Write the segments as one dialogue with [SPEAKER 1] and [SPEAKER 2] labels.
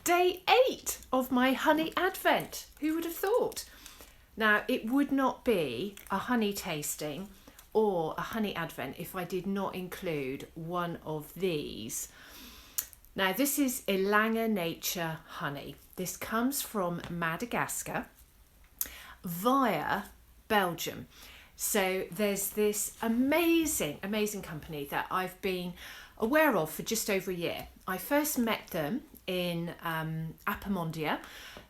[SPEAKER 1] day 8 of my honey advent. Who would have thought? Now, it would not be a honey tasting or a honey advent if I did not include one of these. Now, this is Elanga Nature honey. This comes from Madagascar via Belgium. So there's this amazing company that I've been aware of for just over a year. I first met them in Appomondia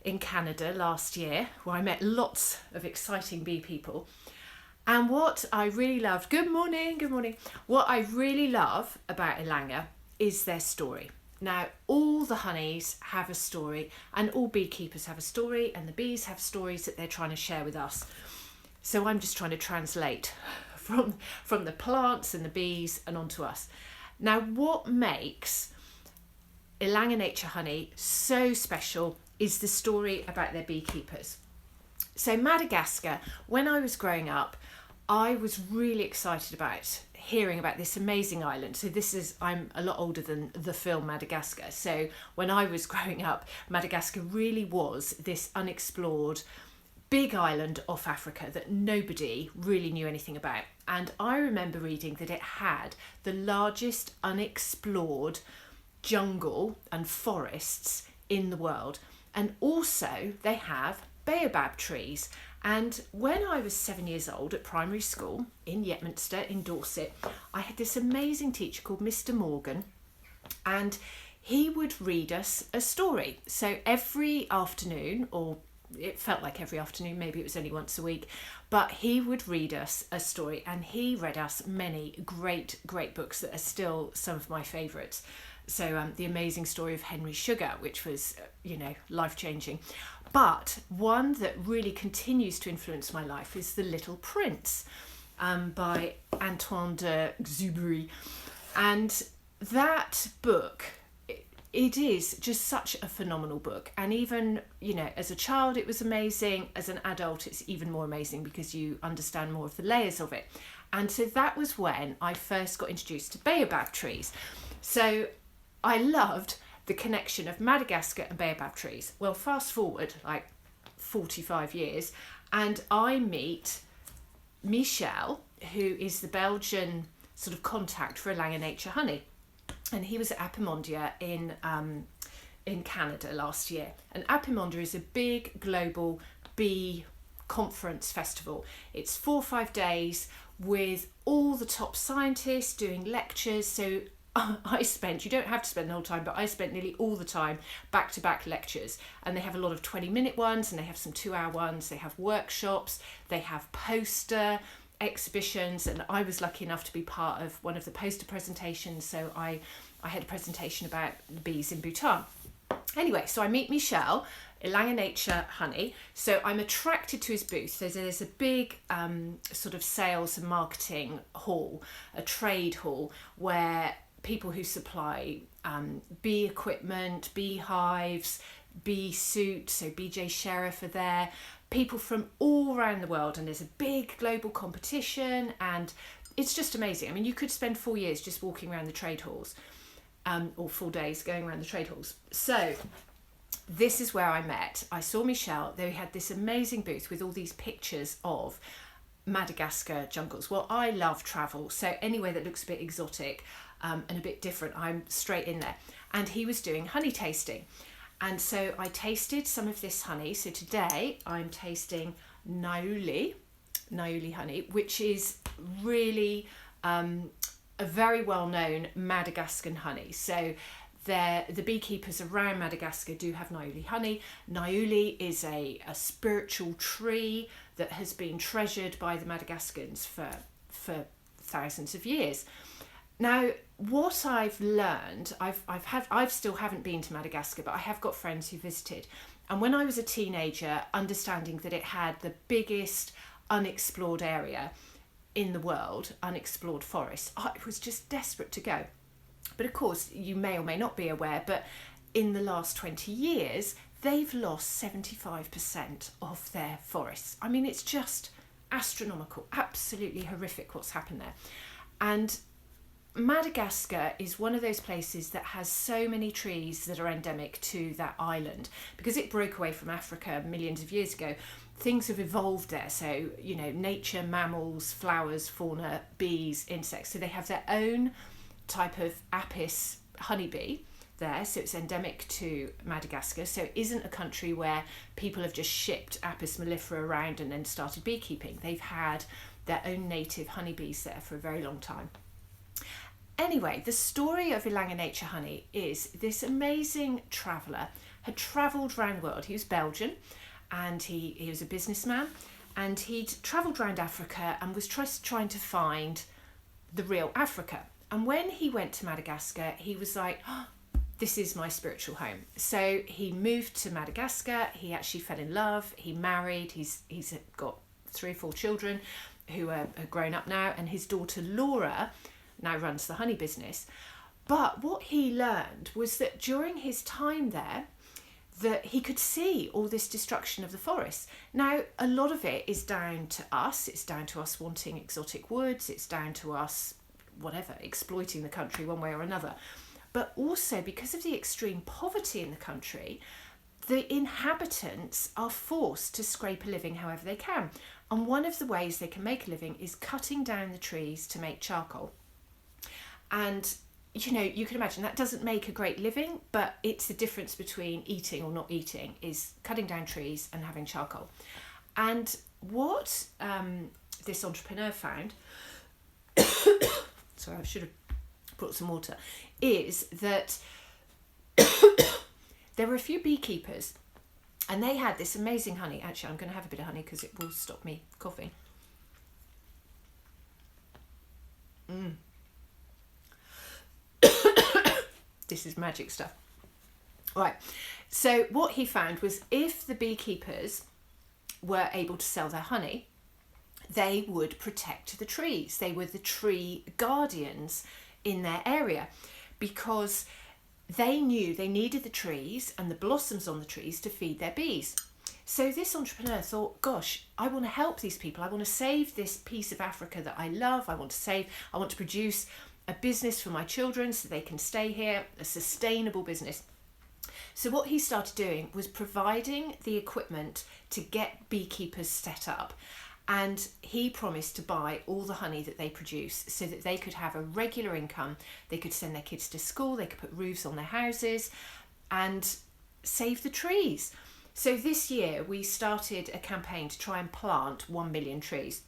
[SPEAKER 1] in Canada last year, where I met lots of exciting bee people. And what I really loved, good morning. What I really love about Elanga is their story. Now, all the honeys have a story, and all beekeepers have a story, and the bees have stories that they're trying to share with us. So I'm just trying to translate from the plants and the bees and onto us. Now, what makes Elanga Nature honey so special is the story about their beekeepers. So Madagascar, when I was growing up, I was really excited about hearing about this amazing island. So I'm a lot older than the film Madagascar. So when I was growing up, Madagascar really was this unexplored big island off Africa that nobody really knew anything about. And I remember reading that it had the largest unexplored jungle and forests in the world. And also they have baobab trees. And when I was 7 years old at primary school in Yetminster in Dorset, I had this amazing teacher called Mr. Morgan, and he would read us a story. So every afternoon, or it felt like every afternoon, maybe it was only once a week, but he would read us a story, and he read us many great books that are still some of my favourites. So The Amazing Story of Henry Sugar, which was, life-changing. But one that really continues to influence my life is The Little Prince by Antoine de Exupery. And that book, it is just such a phenomenal book. And even, as a child, it was amazing. As an adult, it's even more amazing because you understand more of the layers of it. And so that was when I first got introduced to baobab trees. So I loved the connection of Madagascar and baobab trees. Well, fast forward like 45 years, and I meet Michel, who is the Belgian sort of contact for Elanga Nature honey. And he was at Appomondia in Canada last year. And Appomondia is a big global bee conference festival. It's 4 or 5 days with all the top scientists doing lectures. So you don't have to spend the whole time, but I spent nearly all the time back-to-back lectures. And they have a lot of 20-minute ones, and they have some 2-hour ones. They have workshops, they have poster exhibitions, and I was lucky enough to be part of one of the poster presentations. So I had a presentation about the bees in Bhutan. Anyway, so I meet Michel, Elanga Nature honey. So I'm attracted to his booth. There's a big sort of sales and marketing hall, a trade hall, where people who supply bee equipment, bee hives, bee suits, so BJ Sheriff are there, people from all around the world, and there's a big global competition, and it's just amazing. I mean, you could spend 4 years just walking around the trade halls, or 4 days going around the trade halls. So this is where I saw Michel. They had this amazing booth with all these pictures of Madagascar jungles. Well, I love travel, so anywhere that looks a bit exotic and a bit different, I'm straight in there. And he was doing honey tasting. And so I tasted some of this honey. So today I'm tasting Naouli honey, which is really a very well-known Madagascan honey. So the beekeepers around Madagascar do have Naouli honey. Naouli is a spiritual tree that has been treasured by the Madagascans for thousands of years. Now, what I've learned, I still haven't been to Madagascar, but I have got friends who visited. And when I was a teenager, understanding that it had the biggest unexplored area in the world, unexplored forest, I was just desperate to go. But of course, you may or may not be aware, but in the last 20 years, they've lost 75% of their forests. I mean, it's just astronomical, absolutely horrific what's happened there. And Madagascar is one of those places that has so many trees that are endemic to that island. Because it broke away from Africa millions of years ago, things have evolved there. So, you know, nature, mammals, flowers, fauna, bees, insects. So they have their own type of apis honeybee there. So it's endemic to Madagascar. So it isn't a country where people have just shipped Apis mellifera around and then started beekeeping. They've had their own native honeybees there for a very long time. Anyway, the story of Ilanga Nature Honey is this amazing traveller had travelled around the world. He was Belgian and he was a businessman, and he'd travelled around Africa and was trying to find the real Africa. And when he went to Madagascar, he was like, oh, this is my spiritual home. So he moved to Madagascar. He actually fell in love. He married. He's got 3 or 4 children who are grown up now, and his daughter Laura now runs the honey business. But what he learned was that during his time there, that he could see all this destruction of the forests. Now, a lot of it is down to us. It's down to us wanting exotic woods. It's down to us, whatever, exploiting the country one way or another. But also because of the extreme poverty in the country, the inhabitants are forced to scrape a living however they can. And one of the ways they can make a living is cutting down the trees to make charcoal. And, you know, you can imagine that doesn't make a great living, but it's the difference between eating or not eating is cutting down trees and having charcoal. And what this entrepreneur found, sorry, I should have brought some water, is that there were a few beekeepers and they had this amazing honey. Actually, I'm going to have a bit of honey because it will stop me coughing. This is magic stuff. Right, so what he found was if the beekeepers were able to sell their honey, they would protect the trees. They were the tree guardians in their area, because they knew they needed the trees and the blossoms on the trees to feed their bees. So this entrepreneur thought, gosh, I want to help these people. I want to save this piece of Africa that I love. I want to produce a business for my children so they can stay here, a sustainable business. So what he started doing was providing the equipment to get beekeepers set up. And he promised to buy all the honey that they produce so that they could have a regular income. They could send their kids to school, they could put roofs on their houses and save the trees. So this year we started a campaign to try and plant 1 million trees.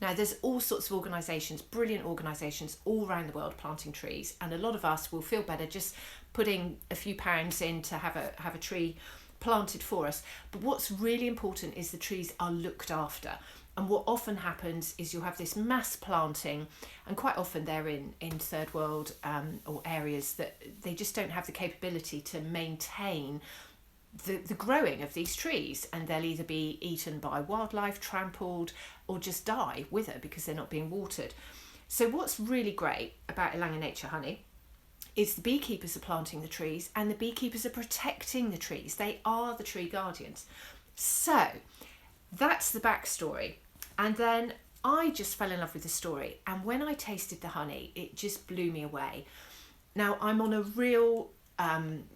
[SPEAKER 1] Now there's all sorts of organisations, brilliant organisations all around the world planting trees, and a lot of us will feel better just putting a few pounds in to have a tree planted for us. But what's really important is the trees are looked after. And what often happens is you'll have this mass planting, and quite often they're in third world or areas that they just don't have the capability to maintain the growing of these trees, and they'll either be eaten by wildlife, trampled, or just die, wither, because they're not being watered. So what's really great about Ilanga Nature Honey is the beekeepers are planting the trees and the beekeepers are protecting the trees. They are the tree guardians. So that's the backstory. And then I just fell in love with the story. And when I tasted the honey, it just blew me away. Now I'm on a real,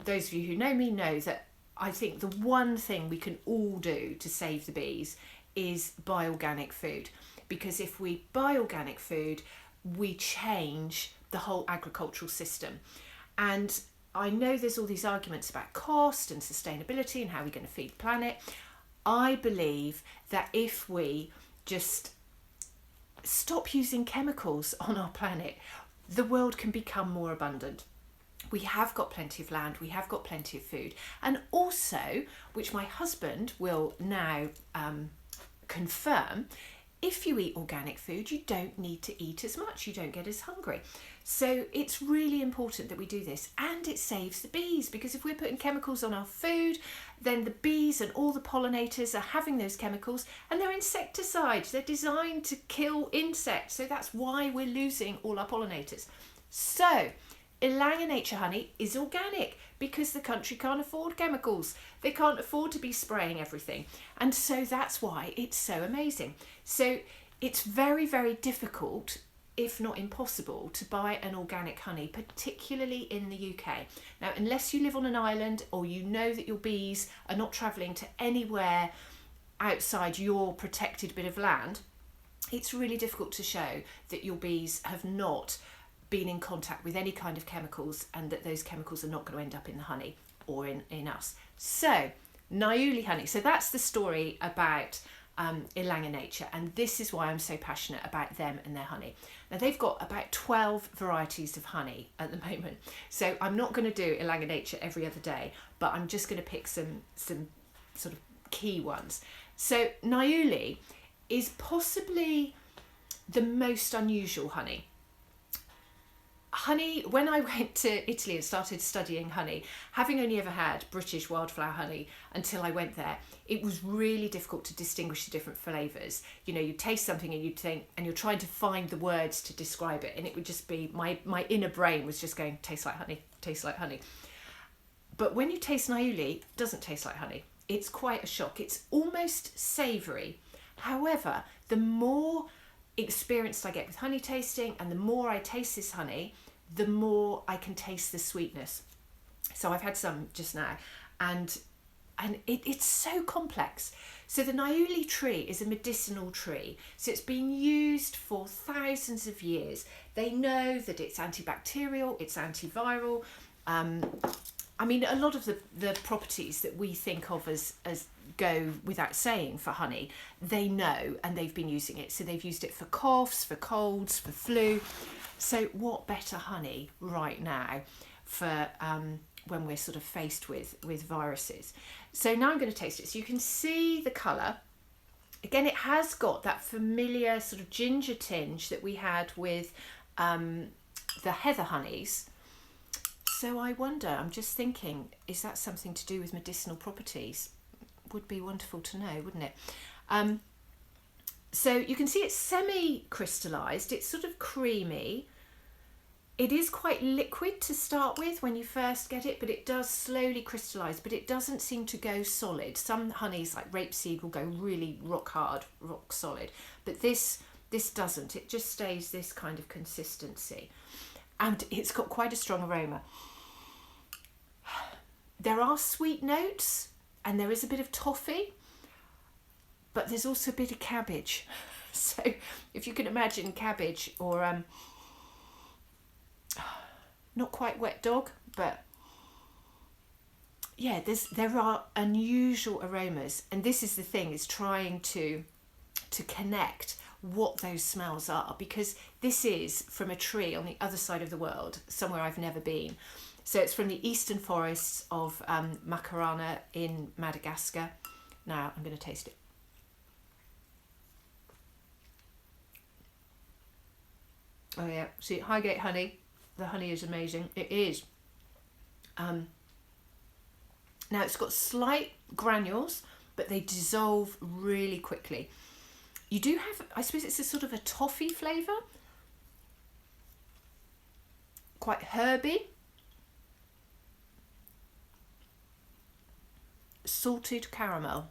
[SPEAKER 1] those of you who know me know that I think the one thing we can all do to save the bees is buy organic food. Because if we buy organic food, we change the whole agricultural system. And I know there's all these arguments about cost and sustainability and how we're going to feed the planet. I believe that if we just stop using chemicals on our planet, the world can become more abundant. We have got plenty of land, we have got plenty of food. And also, which my husband will now confirm, if you eat organic food, you don't need to eat as much, you don't get as hungry. So it's really important that we do this, and it saves the bees, because if we're putting chemicals on our food, then the bees and all the pollinators are having those chemicals, and they're insecticides. They're designed to kill insects, so that's why we're losing all our pollinators. So Ilanga Nature Honey is organic because the country can't afford chemicals. They can't afford to be spraying everything. And so that's why it's so amazing. So it's very, very difficult if not impossible, to buy an organic honey, particularly in the UK. Now, unless you live on an island or you know that your bees are not travelling to anywhere outside your protected bit of land, it's really difficult to show that your bees have not been in contact with any kind of chemicals, and that those chemicals are not going to end up in the honey or in us. So, Niaouli honey. So that's the story about Ilanga Nature, and this is why I'm so passionate about them and their honey. Now, they've got about 12 varieties of honey at the moment, so I'm not going to do Ilanga Nature every other day, but I'm just going to pick some sort of key ones. So Niaouli is possibly the most unusual honey. Honey, when I went to Italy and started studying honey, having only ever had British wildflower honey until I went there, it was really difficult to distinguish the different flavours. You know, you taste something and you'd think, and you're trying to find the words to describe it, and it would just be, my inner brain was just going, tastes like honey, tastes like honey. But when you taste Niaouli, it doesn't taste like honey. It's quite a shock. It's almost savoury. However, the more experienced I get with honey tasting, and the more I taste this honey, the more I can taste the sweetness. So I've had some just now, and it's so complex. So the Niaouli tree is a medicinal tree, so it's been used for thousands of years. They know that it's antibacterial, it's antiviral. I mean, a lot of the properties that we think of as go without saying for honey, they know, and they've been using it. So they've used it for coughs, for colds, for flu. So what better honey right now for when we're sort of faced with viruses? So now I'm going to taste it. So you can see the colour. Again, it has got that familiar sort of ginger tinge that we had with the heather honeys. So I wonder, I'm just thinking, is that something to do with medicinal properties? Would be wonderful to know, wouldn't it? So you can see it's semi-crystallised, it's sort of creamy. It is quite liquid to start with when you first get it, but it does slowly crystallise, but it doesn't seem to go solid. Some honeys like rapeseed will go really rock hard, rock solid, but this doesn't. It just stays this kind of consistency. And it's got quite a strong aroma. There are sweet notes, and there is a bit of toffee, but there's also a bit of cabbage. So if you can imagine cabbage, or not quite wet dog, but yeah, there are unusual aromas, and this is the thing, is trying to connect what those smells are, because this is from a tree on the other side of the world, somewhere I've never been. So it's from the eastern forests of Macarana in Madagascar. Now I'm going to taste it. Oh yeah, see, Highgate honey. The honey is amazing. It is. Now it's got slight granules, but they dissolve really quickly. You do have, I suppose it's a sort of a toffee flavour. Quite herby. Salted caramel.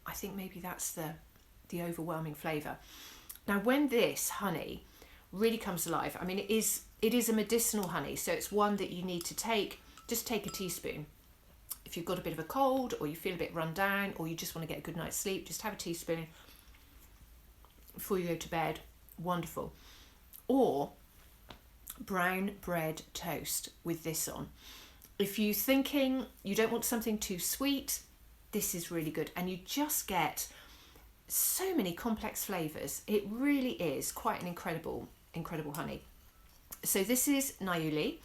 [SPEAKER 1] I think maybe that's the overwhelming flavour. Now, when this honey really comes alive, I mean, it is a medicinal honey, so it's one that you need to just take a teaspoon. If you've got a bit of a cold, or you feel a bit run down, or you just want to get a good night's sleep, just have a teaspoon before you go to bed. Wonderful. Or brown bread toast with this on. If you're thinking you don't want something too sweet, this is really good. And you just get so many complex flavours. It really is quite an incredible honey. So this is Niaouli.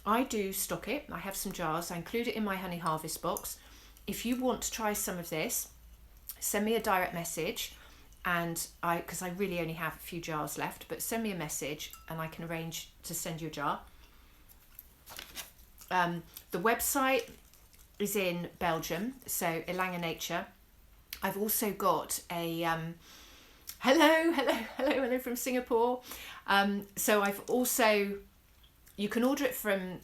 [SPEAKER 1] I do stock it. I have some jars. I include it in my Honey Harvest box. If you want to try some of this, send me a direct message, and because I really only have a few jars left, but send me a message and I can arrange to send you a jar. The website is in Belgium, so Ilanga Nature. I've also got a hello from Singapore. So I've also, you can order it from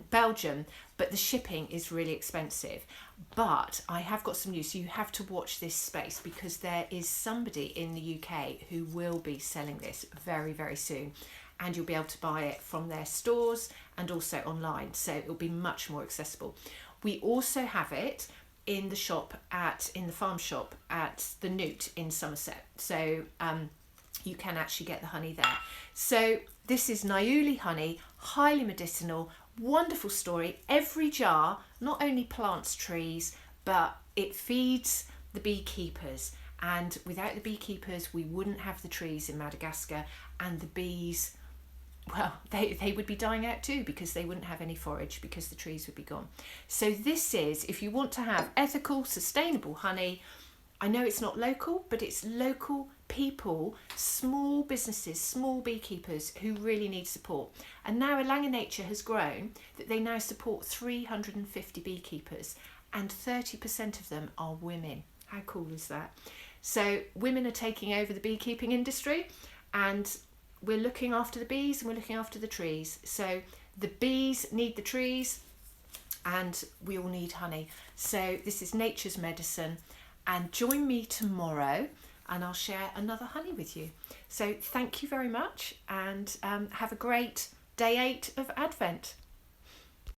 [SPEAKER 1] Belgium, but the shipping is really expensive. But I have got some news. So you have to watch this space, because there is somebody in the UK who will be selling this very, very soon. And you'll be able to buy it from their stores and also online. So it'll be much more accessible. We also have it in the farm shop at the Newt in Somerset. So you can actually get the honey there. So this is Niuli honey, highly medicinal, wonderful story. Every jar not only plants trees, but it feeds the beekeepers. And without the beekeepers, we wouldn't have the trees in Madagascar, and the bees, well, they would be dying out too, because they wouldn't have any forage, because the trees would be gone. So this is, if you want to have ethical, sustainable honey, I know it's not local, but it's local people, small businesses, small beekeepers who really need support. And now Elange Nature has grown that they now support 350 beekeepers, and 30% of them are women. How cool is that? So women are taking over the beekeeping industry, and we're looking after the bees and we're looking after the trees. So the bees need the trees, and we all need honey. So this is nature's medicine. And join me tomorrow and I'll share another honey with you. So thank you very much, and have a great day 8 of Advent.